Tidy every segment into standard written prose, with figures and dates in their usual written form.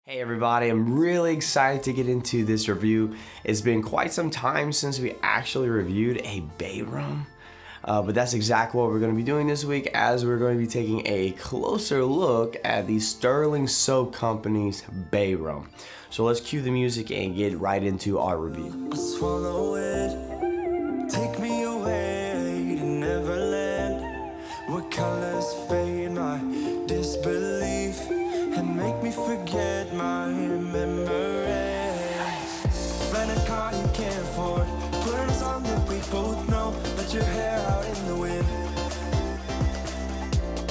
Hey everybody, I'm really excited to get into this review. It's been quite some time since we actually reviewed a Bay Rum, but that's exactly what we're going to be doing this week, as we're going to be taking a closer look at the Stirling Soap Company's Bay Rum. So let's cue the music and get right into our review. Swallow it, take me away to Neverland, where colors fade my disbelief and make me forget my memories. Rent a car you can't afford, put on a song that we both know, let your hair out in the wind,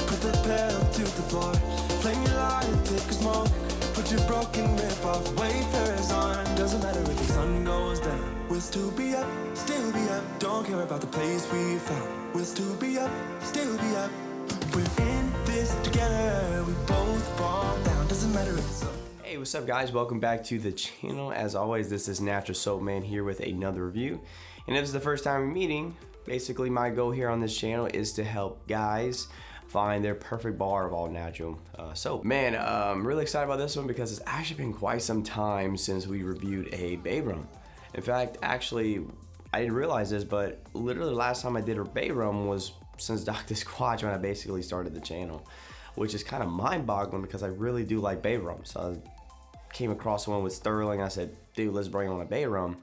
put the pedal to the floor, flame your light and take a smoke, put your broken rip-off wafers on. Doesn't matter if the sun goes down, we'll still be up, don't care about the place we found, we'll still be up, we're in this together, we both fall down, doesn't matter if it's up. Hey, what's up guys? Welcome back to the channel. As always, this is Natural Soap Man here with another review. And if it's the first time we're meeting, basically my goal here on this channel is to help guys find their perfect bar of all natural soap. Man, I'm really excited about this one because it's actually been quite some time since we reviewed a Bay Rum. In fact, actually, I didn't realize this, but literally the last time I did a Bay Rum was since Dr. Squatch, when I basically started the channel, which is kind of mind-boggling because I really do like Bay Rum. So I came across one with Stirling. I said, dude, let's bring on a Bay Rum.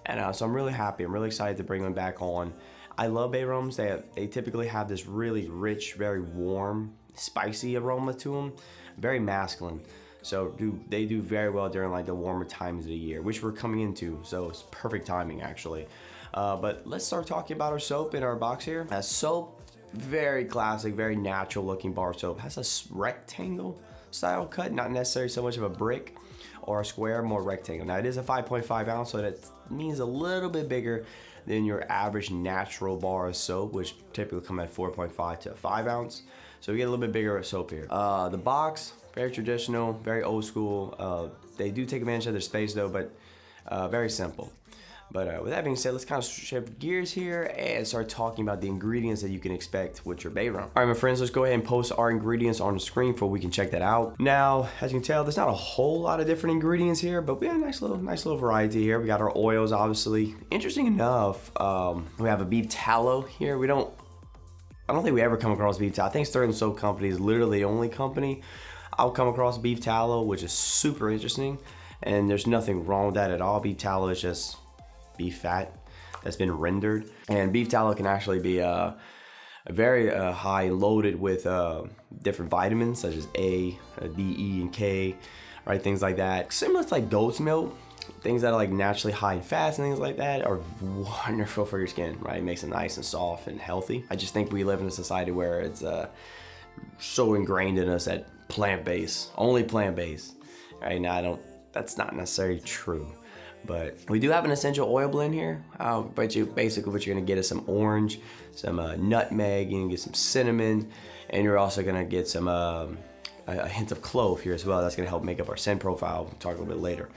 And so I'm really happy. I'm really excited to bring one back on. I love Bay Rums. They typically have this really rich, very warm, spicy aroma to them, very masculine. So they do very well during like the warmer times of the year, which we're coming into. So it's perfect timing actually. But let's start talking about our soap in our box here. Soap, very classic, very natural looking bar soap. Has a rectangle style cut, not necessarily so much of a brick or a square, more rectangle. Now it is a 5.5 ounce, so that means a little bit bigger than your average natural bar of soap, which typically come at 4.5 to 5 ounce. So we get a little bit bigger of soap here. The box, very traditional, very old school. They do take advantage of their space though, but very simple. But with that being said, let's kind of shift gears here and start talking about the ingredients that you can expect with your Bay Rum. All right, my friends, let's go ahead and post our ingredients on the screen so we can check that out. Now, as you can tell, there's not a whole lot of different ingredients here, but we have a nice little variety here. We got our oils, obviously. Interesting enough, we have a beef tallow here. I don't think we ever come across beef tallow. I think Stirling Soap Company is literally the only company I'll come across beef tallow, which is super interesting. And there's nothing wrong with that at all. Beef tallow is just beef fat that's been rendered, and beef tallow can actually be very high loaded with different vitamins such as A, D, E, and K, right? Things like that. Similar to like goat's milk, things that are like naturally high in fats and things like that are wonderful for your skin, right? It makes it nice and soft and healthy. I just think we live in a society where it's so ingrained in us that plant-based, only plant-based, right? Now that's not necessarily true. But we do have an essential oil blend here. But basically what you're gonna get is some orange, some nutmeg, you can get some cinnamon, and you're also gonna get some a hint of clove here as well. That's gonna help make up our scent profile. We'll talk a little bit later.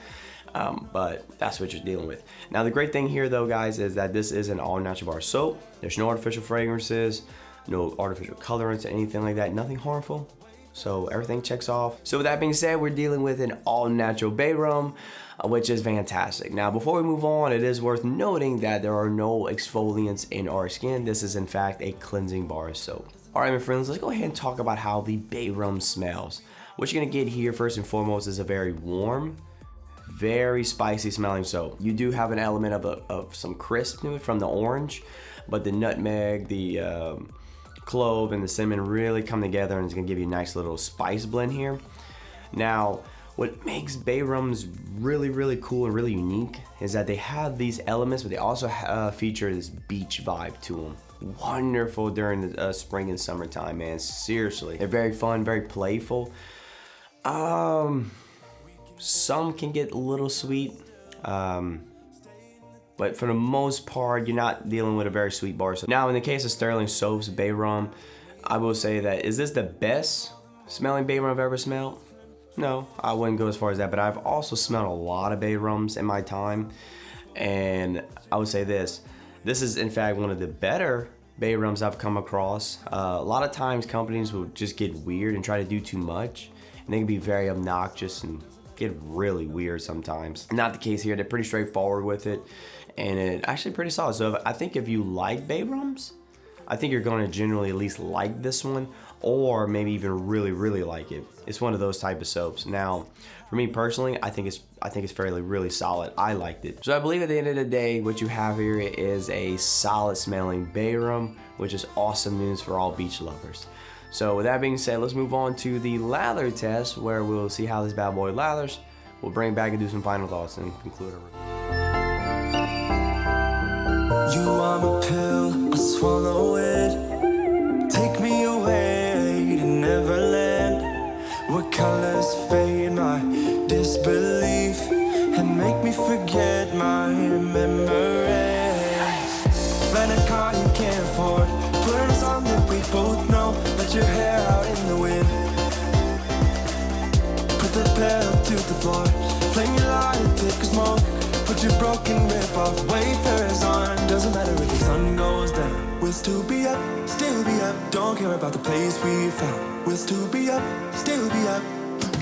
But that's what you're dealing with. Now the great thing here though, guys, is that this is an all natural bar soap. There's no artificial fragrances, no artificial colorants, anything like that, nothing harmful. So everything checks off. So with that being said, we're dealing with an all natural Bay Rum, which is fantastic. Now, before we move on, it is worth noting that there are no exfoliants in our skin. This is in fact a cleansing bar of soap. All right, my friends, let's go ahead and talk about how the Bay Rum smells. What you're gonna get here first and foremost is a very warm, very spicy smelling soap. You do have an element of some crisp to it from the orange, but the nutmeg, the clove and the cinnamon really come together and it's gonna give you a nice little spice blend here. Now, what makes Bay Rums really, really cool and really unique is that they have these elements, but they also feature this beach vibe to them. Wonderful during the spring and summertime, man. Seriously, they're very fun, very playful. Some can get a little sweet. But for the most part, you're not dealing with a very sweet bar soap. Now, in the case of Stirling Soap's Bay Rum, I will say that, is this the best smelling Bay Rum I've ever smelled? No, I wouldn't go as far as that, but I've also smelled a lot of Bay Rums in my time. And I would say this is in fact one of the better Bay Rums I've come across. A lot of times companies will just get weird and try to do too much, and they can be very obnoxious and get really weird sometimes. Not the case here. They're pretty straightforward with it, and it actually pretty solid. So I think if you like Bay Rums, I think you're going to generally at least like this one, or maybe even really like it. It's one of those type of soaps. Now, for me personally, I think it's fairly really solid. I liked it. So I believe at the end of the day, what you have here is a solid smelling Bay Rum, which is awesome news for all beach lovers. So with that being said, let's move on to the lather test, where we'll see how this bad boy lathers. We'll bring it back and do some final thoughts and conclude our review. You are my pill, I swallow it. Take me away to Neverland, where colors fade my disbelief and make me forget my memories. Rent a car you can't afford, put on a song that we both know. Let your hair out in the wind, put the pedal to the floor, flame your light, take a smoke. Put your broken rip off, wafers on. Doesn't matter if the sun goes down, we'll still be up, still be up. Don't care about the place we found, we'll still be up, still be up.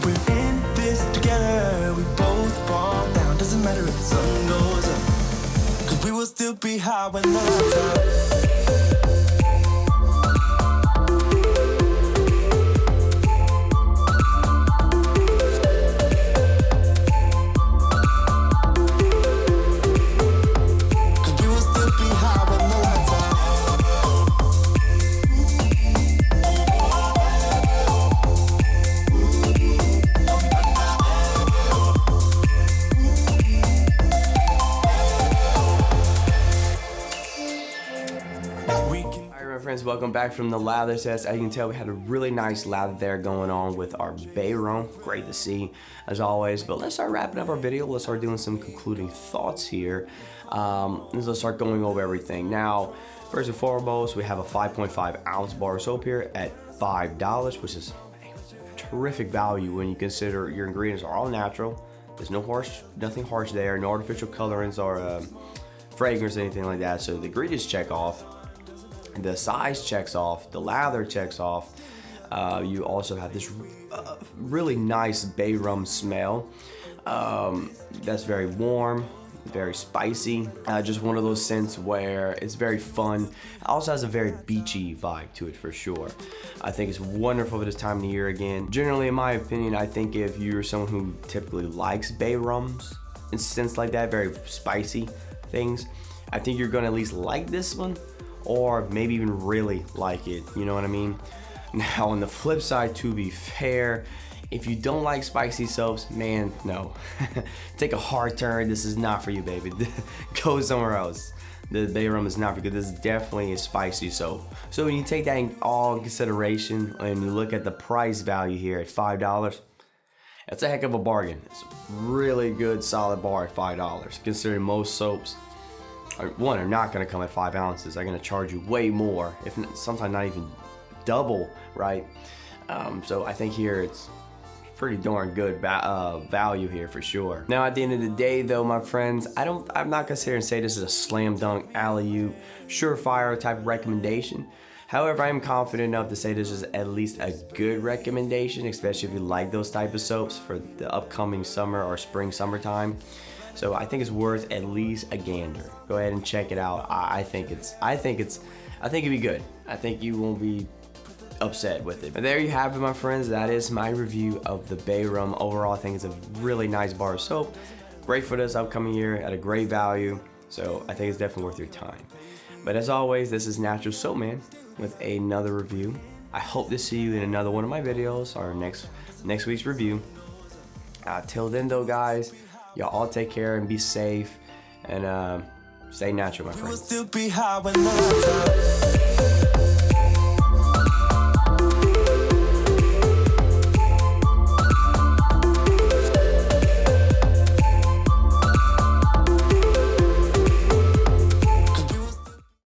We're in this together, we both fall down. Doesn't matter if the sun goes up, cause we will still be high when the lights out. Friends, welcome back from the lather test. As you can tell, we had a really nice lather there going on with our Bay Rum. Great to see, as always. But let's start wrapping up our video. Let's start doing some concluding thoughts here. Let's start going over everything. Now, first and foremost, we have a 5.5 ounce bar of soap here at $5, which is a terrific value when you consider your ingredients are all natural. There's nothing harsh there, no artificial colorants or fragrance or anything like that. So the ingredients check off. The size checks off, the lather checks off. You also have this really nice Bay Rum smell. That's very warm, very spicy. Just one of those scents where it's very fun. It also has a very beachy vibe to it for sure. I think it's wonderful for this time of the year again. Generally, in my opinion, I think if you're someone who typically likes Bay Rums and scents like that, very spicy things, I think you're gonna at least like this one, or maybe even really like it, you know what I mean? Now on the flip side, to be fair, if you don't like spicy soaps, man, no. Take a hard turn. This is not for you, baby. Go somewhere else. The Bay Rum is not for you. This is definitely a spicy soap. So when you take that in all consideration and you look at the price value here at $5, that's a heck of a bargain. It's a really good solid bar at $5, considering most soaps are not going to come at 5 ounces. They're going to charge you way more, if not, sometimes not even double, right? So I think here it's pretty darn good value here for sure. Now at the end of the day though, my friends, I'm not gonna sit here and say this is a slam dunk, alley-oop, surefire type of recommendation. However, I am confident enough to say this is at least a good recommendation, especially if you like those type of soaps for the upcoming summer or summertime. So I think it's worth at least a gander. Go ahead and check it out. I think it'd be good. I think you won't be upset with it. But there you have it, my friends. That is my review of the Bay Rum. Overall, I think it's a really nice bar of soap. Great for this upcoming year at a great value. So I think it's definitely worth your time. But as always, this is Natural Soap Man with another review. I hope to see you in another one of my videos or next week's review. Till then though, guys, y'all all take care and be safe and stay natural, my friends.